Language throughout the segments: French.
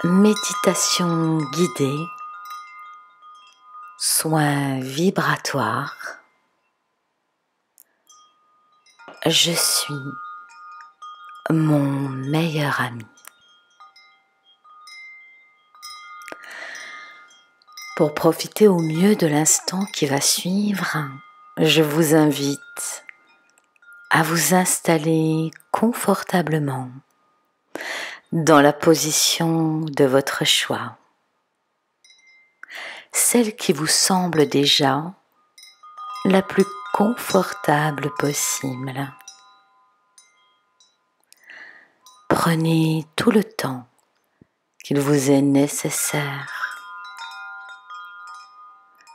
Méditation guidée, soins vibratoires. Je suis mon meilleur ami. Pour profiter au mieux de l'instant qui va suivre, je vous invite à vous installer confortablement dans la position de votre choix, celle qui vous semble déjà la plus confortable possible. Prenez tout le temps qu'il vous est nécessaire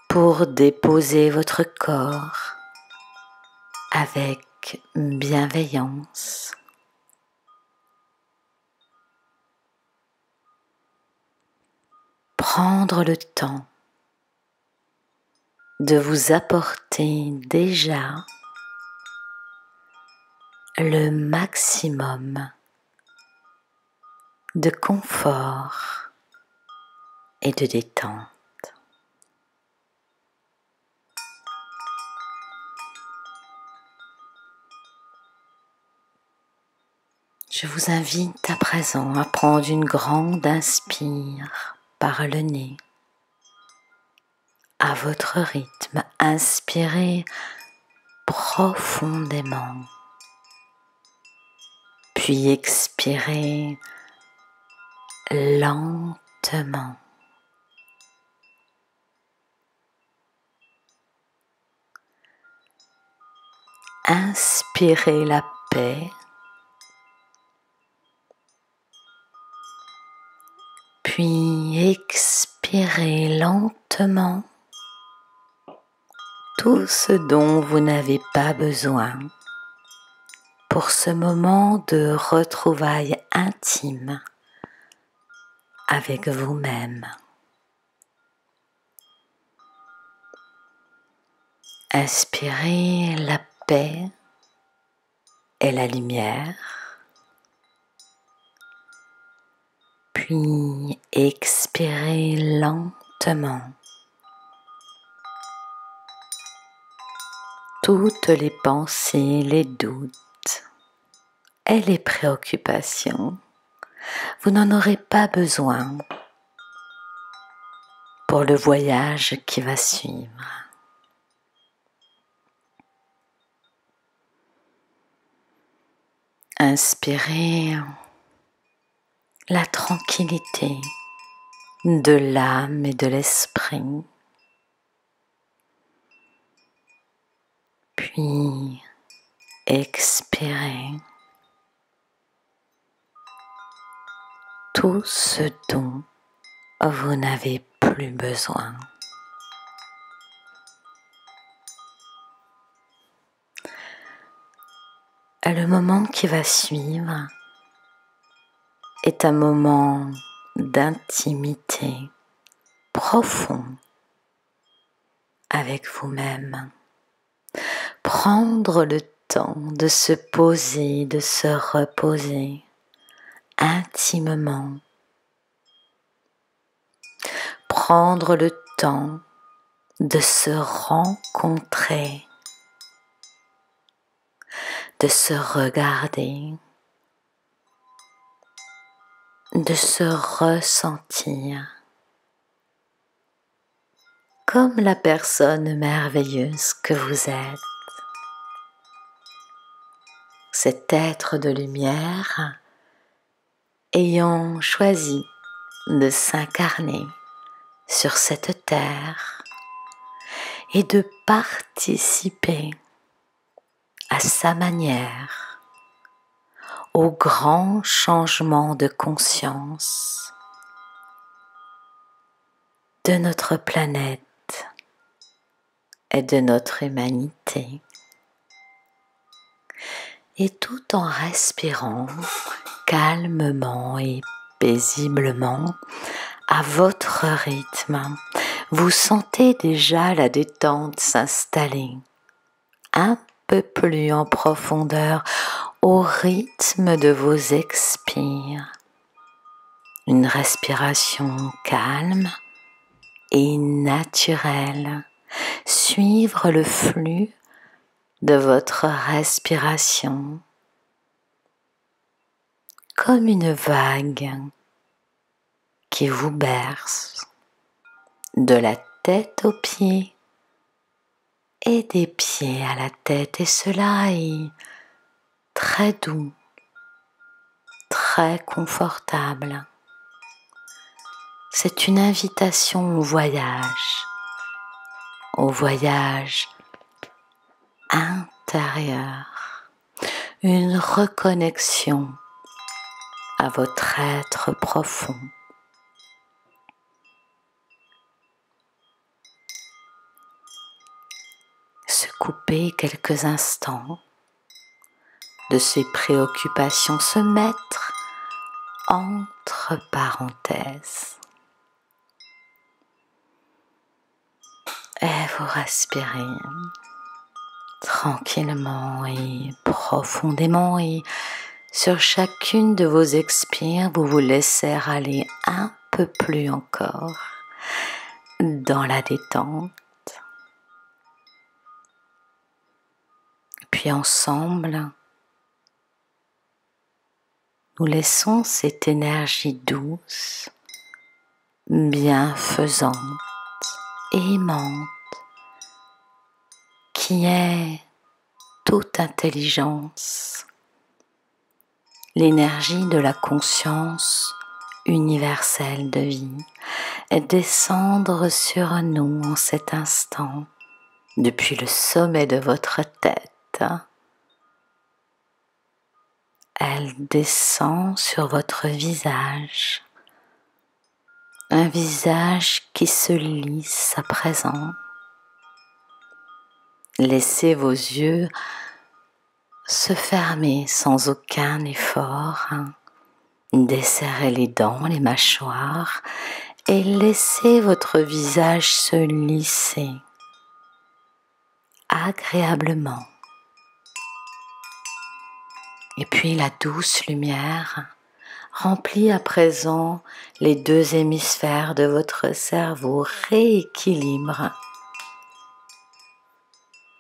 pour déposer votre corps avec bienveillance. Prendre le temps de vous apporter déjà le maximum de confort et de détente. Je vous invite à présent à prendre une grande inspire par le nez. À votre rythme, inspirez profondément, puis expirez lentement. Inspirez la paix, puis expirez lentement tout ce dont vous n'avez pas besoin pour ce moment de retrouvailles intime avec vous-même. Inspirez la paix et la lumière, puis expirez lentement toutes les pensées, les doutes et les préoccupations. Vous n'en aurez pas besoin pour le voyage qui va suivre. Inspirez la tranquillité de l'âme et de l'esprit. Puis expirez tout ce dont vous n'avez plus besoin. Le moment qui va suivre est un moment d'intimité profond avec vous-même. Prendre le temps de se poser, de se reposer intimement. Prendre le temps de se rencontrer, de se regarder, de se ressentir comme la personne merveilleuse que vous êtes. Cet être de lumière ayant choisi de s'incarner sur cette terre et de participer à sa manière au grand changement de conscience de notre planète et de notre humanité. Et tout en respirant calmement et paisiblement à votre rythme, vous sentez déjà la détente s'installer un peu plus en profondeur au rythme de vos expires. une respiration calme et naturelle. Suivre le flux de votre respiration comme une vague qui vous berce de la tête aux pieds et des pieds à la tête, et cela est très doux, très confortable. C'est une invitation au voyage intérieur, une reconnexion à votre être profond. Se couper quelques instants de ses préoccupations, se mettre entre parenthèses. Et vous respirez tranquillement et profondément, et sur chacune de vos expires, vous vous laissez aller un peu plus encore dans la détente. Puis ensemble, nous laissons cette énergie douce, bienfaisante, aimante, qui est toute intelligence, l'énergie de la conscience universelle de vie, et descendre sur nous en cet instant, depuis le sommet de votre tête. Elle descend sur votre visage, un visage qui se lisse à présent. Laissez vos yeux se fermer sans aucun effort. Desserrez les dents, les mâchoires, et laissez votre visage se lisser agréablement. Et puis la douce lumière remplit à présent les deux hémisphères de votre cerveau, rééquilibre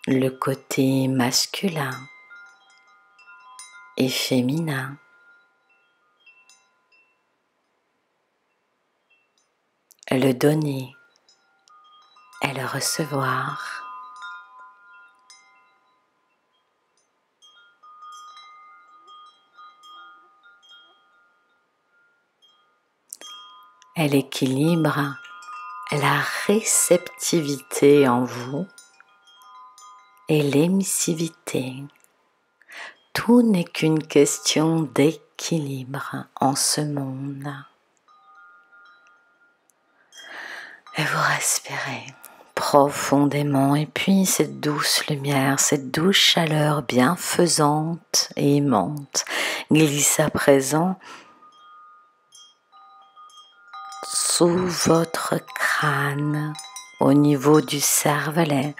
le côté masculin et féminin. Le donner et le recevoir. Elle équilibre la réceptivité en vous et l'émissivité. Tout n'est qu'une question d'équilibre en ce monde. Et vous respirez profondément, et puis cette douce lumière, cette douce chaleur bienfaisante et aimante glisse à présent sous votre crâne, au niveau du cervelet,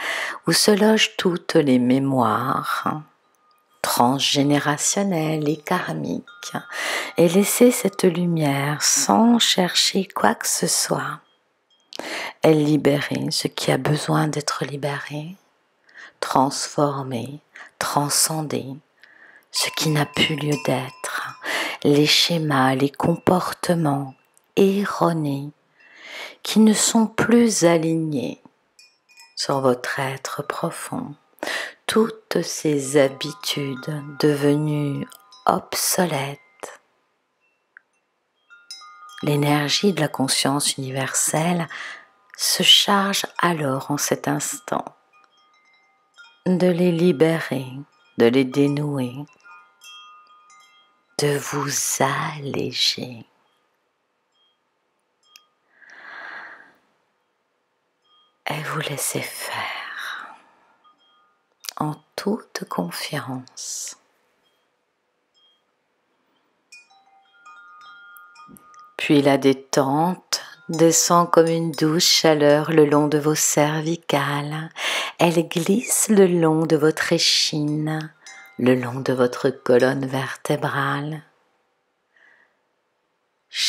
où se logent toutes les mémoires transgénérationnelles et karmiques, et laissez cette lumière sans chercher quoi que ce soit. Elle libérer ce qui a besoin d'être libéré, transformer, transcender ce qui n'a plus lieu d'être, les schémas, les comportements erronés qui ne sont plus alignés sur votre être profond, toutes ces habitudes devenues obsolètes. L'énergie de la conscience universelle se charge alors en cet instant de les libérer, de les dénouer, de vous alléger. Et vous laissez faire en toute confiance. Puis la détente descend comme une douce chaleur le long de vos cervicales. Elle glisse le long de votre échine, le long de votre colonne vertébrale.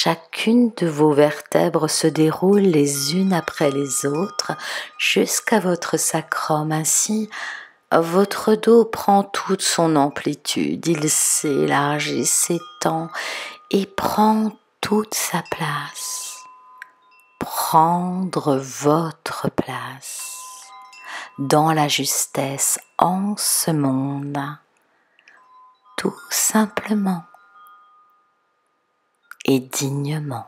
chacune de vos vertèbres se déroule les unes après les autres jusqu'à votre sacrum. Ainsi, votre dos prend toute son amplitude, il s'élargit, s'étend et prend toute sa place. Prendre votre place dans la justesse en ce monde, tout simplement et dignement.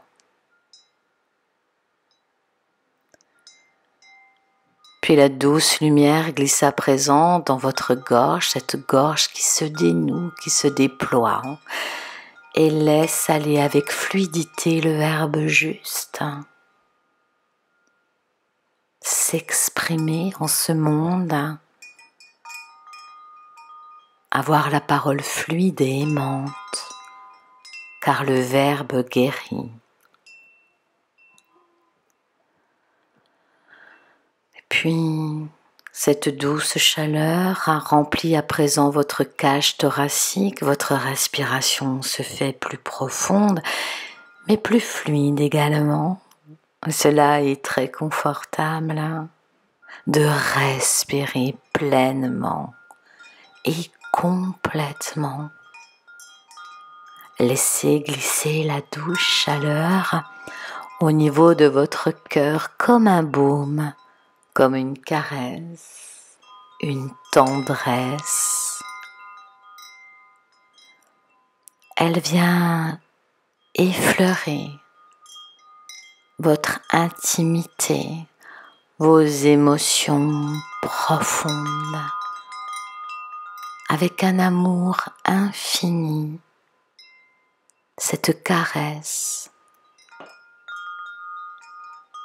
Puis la douce lumière glisse à présent dans votre gorge, cette gorge qui se dénoue, qui se déploie et laisse aller avec fluidité le verbe juste. S'exprimer en ce monde, avoir la parole fluide et aimante, car le verbe guérit. Puis, cette douce chaleur remplit à présent votre cage thoracique, votre respiration se fait plus profonde, mais plus fluide également. Cela est très confortable de respirer pleinement et complètement. Laissez glisser la douce chaleur au niveau de votre cœur comme un baume, comme une caresse, une tendresse. Elle vient effleurer votre intimité, vos émotions profondes, avec un amour infini. Cette caresse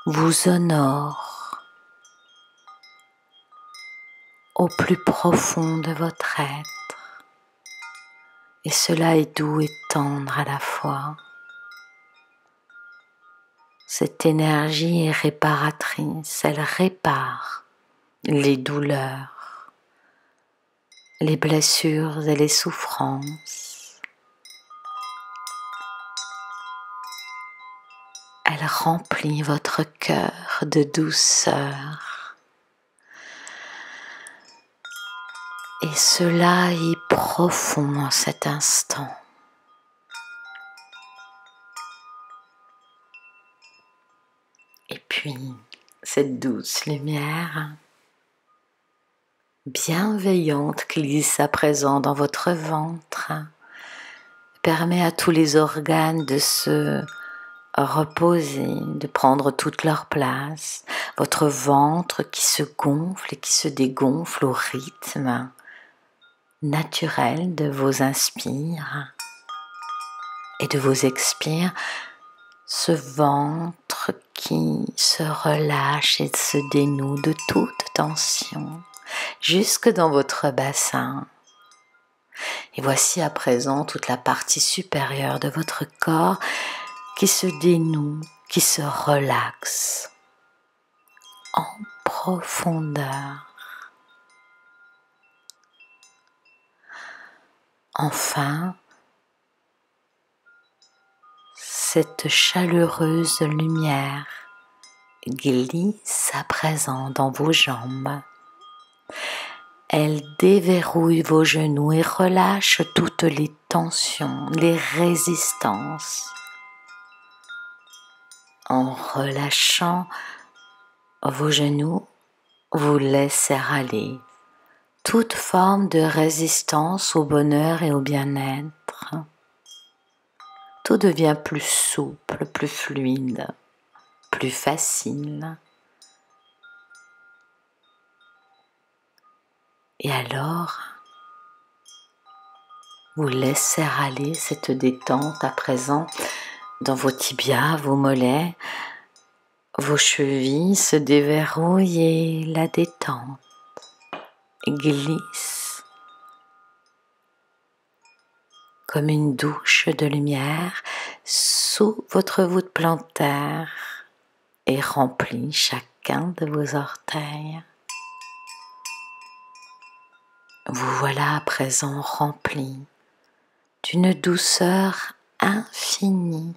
vous honore au plus profond de votre être, et cela est doux et tendre à la fois. Cette énergie est réparatrice, elle répare les douleurs, les blessures et les souffrances. Elle remplit votre cœur de douceur. Et cela est profond en cet instant. Et puis, cette douce lumière bienveillante glisse à présent dans votre ventre, permet à tous les organes de se reposer, de prendre toute leur place. Votre ventre qui se gonfle et qui se dégonfle au rythme naturel de vos inspires et de vos expires. Ce ventre qui se relâche et se dénoue de toute tension jusque dans votre bassin. Et voici à présent toute la partie supérieure de votre corps qui se dénoue, qui se relaxe en profondeur. Enfin, cette chaleureuse lumière glisse à présent dans vos jambes. Elle déverrouille vos genoux et relâche toutes les tensions, les résistances. En relâchant vos genoux, vous laissez aller toute forme de résistance au bonheur et au bien-être. Tout devient plus souple, plus fluide, plus facile. Et alors, vous laissez aller cette détente à présent dans vos tibias, vos mollets, vos chevilles se déverrouillent et la détente glisse comme une douche de lumière sous votre voûte plantaire et remplit chacun de vos orteils. Vous voilà à présent rempli d'une douceur infinie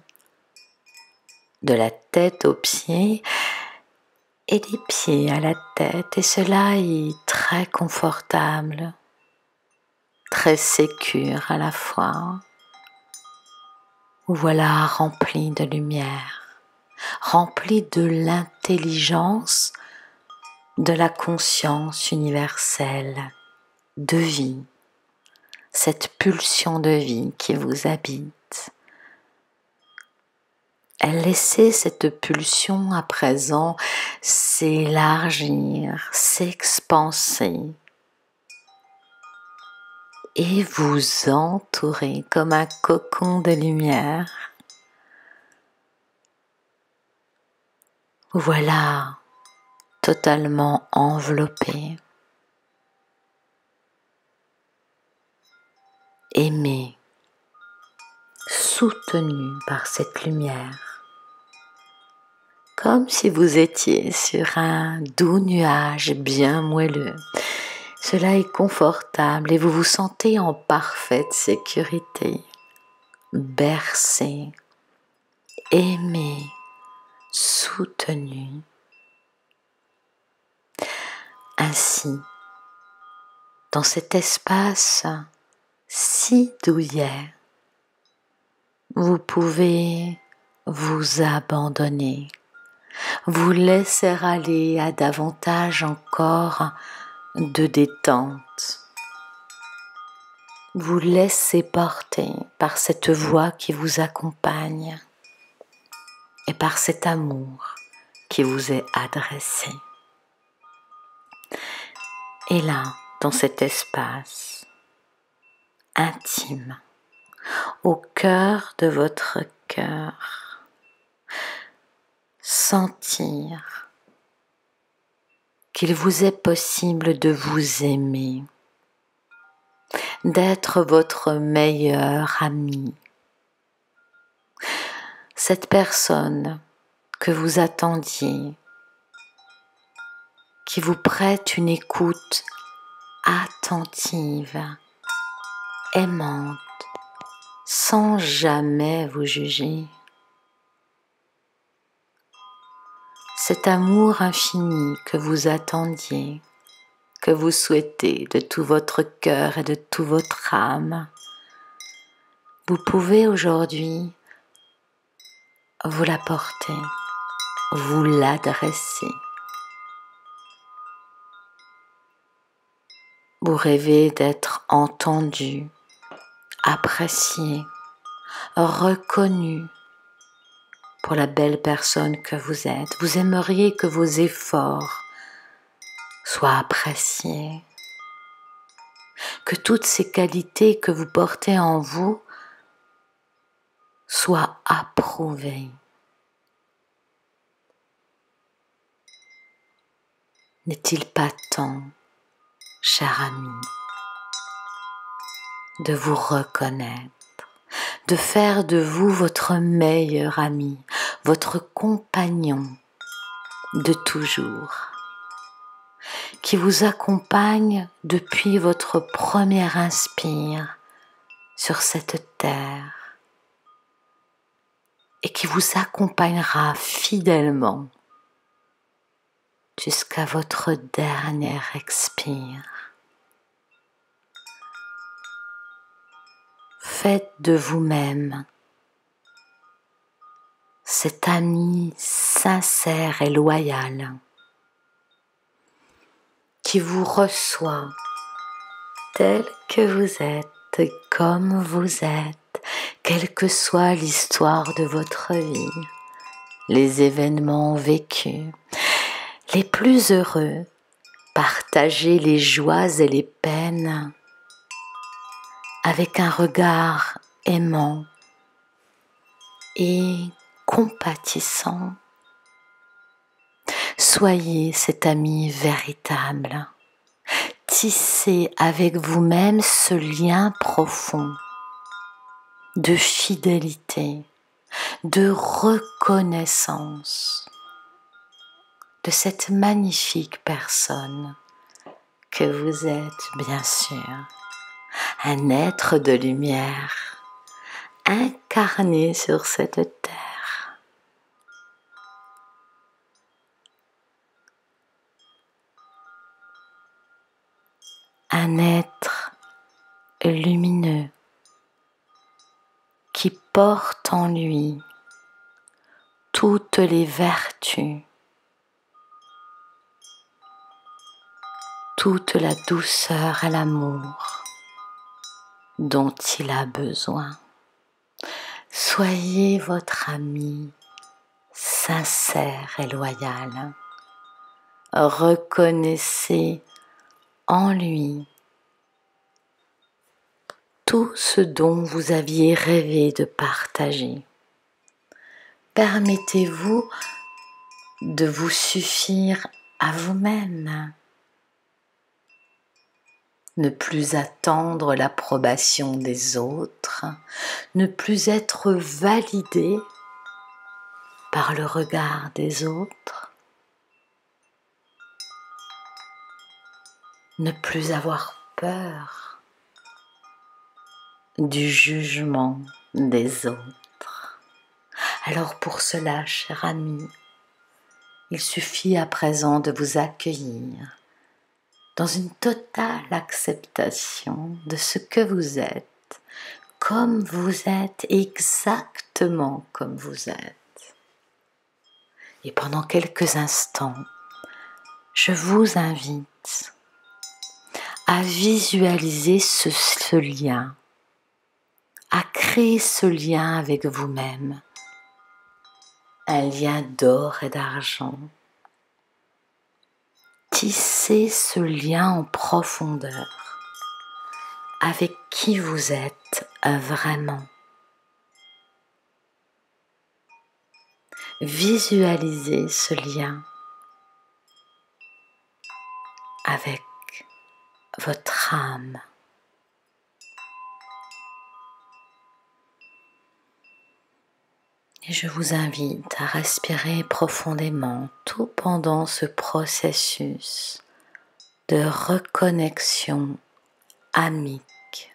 de la tête aux pieds et des pieds à la tête, et cela est très confortable, très sécure à la fois. Vous voilà rempli de lumière, rempli de l'intelligence, de la conscience universelle, de vie, cette pulsion de vie qui vous habite. Laissez cette pulsion à présent s'élargir, s'expanser et vous entourer comme un cocon de lumière. Vous voilà totalement enveloppé, aimé, soutenu par cette lumière, comme si vous étiez sur un doux nuage bien moelleux. Cela est confortable et vous vous sentez en parfaite sécurité, bercé, aimé, soutenu. Ainsi, dans cet espace si douillet, vous pouvez vous abandonner, vous laisser aller à davantage encore de détente. Vous laissez porter par cette voix qui vous accompagne et par cet amour qui vous est adressé. Et là, dans cet espace intime, au cœur de votre cœur, sentir qu'il vous est possible de vous aimer, d'être votre meilleur ami. Cette personne que vous attendiez, qui vous prête une écoute attentive, aimante, sans jamais vous juger. Cet amour infini que vous attendiez, que vous souhaitez de tout votre cœur et de toute votre âme, vous pouvez aujourd'hui vous l'apporter, vous l'adresser. Vous rêvez d'être entendu, apprécié, reconnu pour la belle personne que vous êtes. Vous aimeriez que vos efforts soient appréciés, que toutes ces qualités que vous portez en vous soient approuvées. N'est-il pas temps, cher ami, de vous reconnaître, de faire de vous votre meilleur ami, votre compagnon de toujours, qui vous accompagne depuis votre premier inspire sur cette terre et qui vous accompagnera fidèlement jusqu'à votre dernier expire. Faites de vous-même cet ami sincère et loyal qui vous reçoit tel que vous êtes, comme vous êtes, quelle que soit l'histoire de votre vie, les événements vécus, les plus heureux, partagez les joies et les peines avec un regard aimant et compatissant. Soyez cet ami véritable. Tissez avec vous-même ce lien profond de fidélité, de reconnaissance de cette magnifique personne que vous êtes, bien sûr, un être de lumière incarné sur cette terre. un être lumineux qui porte en lui toutes les vertus, toute la douceur et l'amour dont il a besoin. Soyez votre ami sincère et loyal. Reconnaissez en lui tout ce dont vous aviez rêvé de partager. Permettez-vous de vous suffire à vous-même. Ne plus attendre l'approbation des autres, ne plus être validé par le regard des autres, ne plus avoir peur du jugement des autres. Alors pour cela, cher ami, il suffit à présent de vous accueillir dans une totale acceptation de ce que vous êtes, comme vous êtes, exactement comme vous êtes. Et pendant quelques instants, je vous invite à visualiser ce lien, à créer ce lien avec vous-même, un lien d'or et d'argent. Tissez ce lien en profondeur avec qui vous êtes vraiment. Visualisez ce lien avec votre âme. Et je vous invite à respirer profondément tout pendant ce processus de reconnexion amique.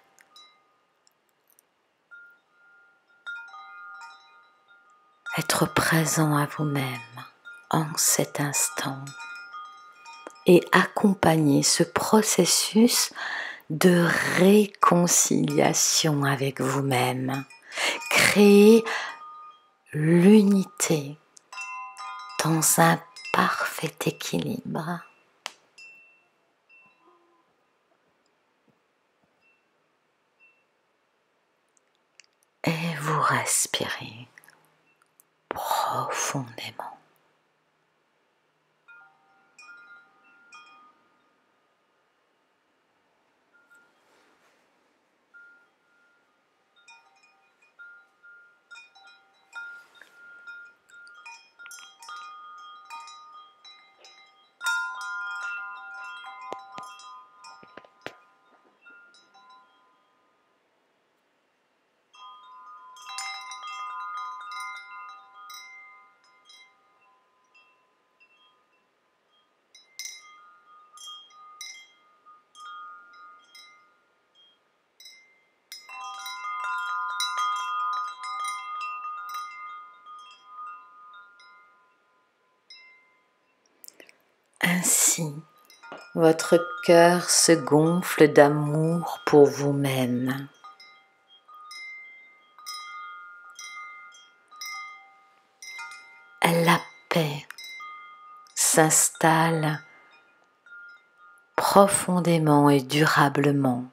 Être présent à vous-même en cet instant et accompagner ce processus de réconciliation avec vous-même. Créer l'unité dans un parfait équilibre. Et vous respirez profondément. Ainsi, votre cœur se gonfle d'amour pour vous-même. La paix s'installe profondément et durablement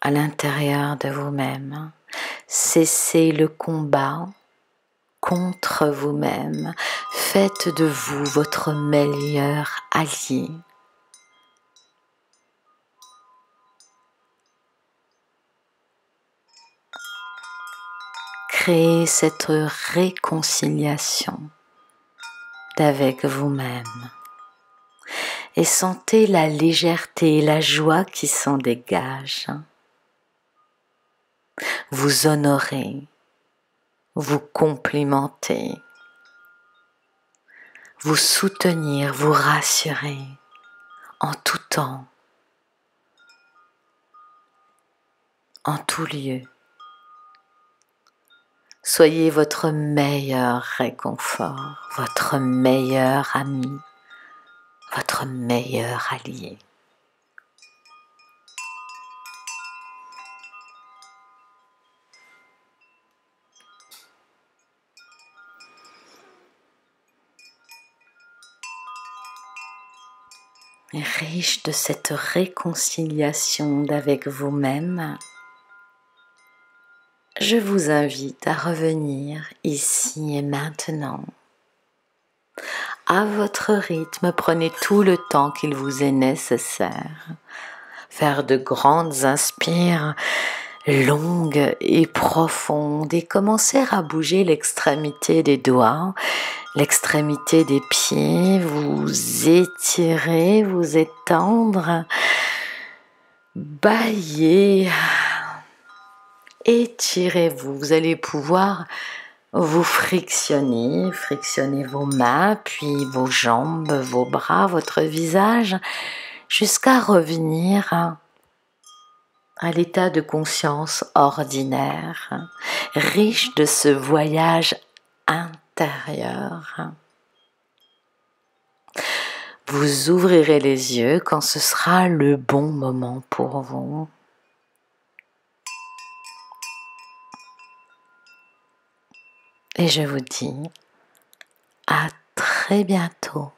à l'intérieur de vous-même. Cessez le combat contre vous-même. Faites de vous votre meilleur allié. Créez cette réconciliation avec vous-même et sentez la légèreté et la joie qui s'en dégagent. Vous honorez, vous complimentez, vous soutenir, vous rassurer en tout temps, en tout lieu. Soyez votre meilleur réconfort, votre meilleur ami, votre meilleur allié. riche de cette réconciliation avec vous-même, je vous invite à revenir ici et maintenant. À votre rythme, prenez tout le temps qu'il vous est nécessaire. Faire de grandes inspires longues et profondes et commencer à bouger l'extrémité des doigts, l'extrémité des pieds, vous étirer, vous étendre, bâiller, étirez-vous. Vous allez pouvoir vous frictionner vos mains, puis vos jambes, vos bras, votre visage, jusqu'à revenir à l'état de conscience ordinaire, riche de ce voyage intérieur. Vous ouvrirez les yeux quand ce sera le bon moment pour vous. Et je vous dis à très bientôt.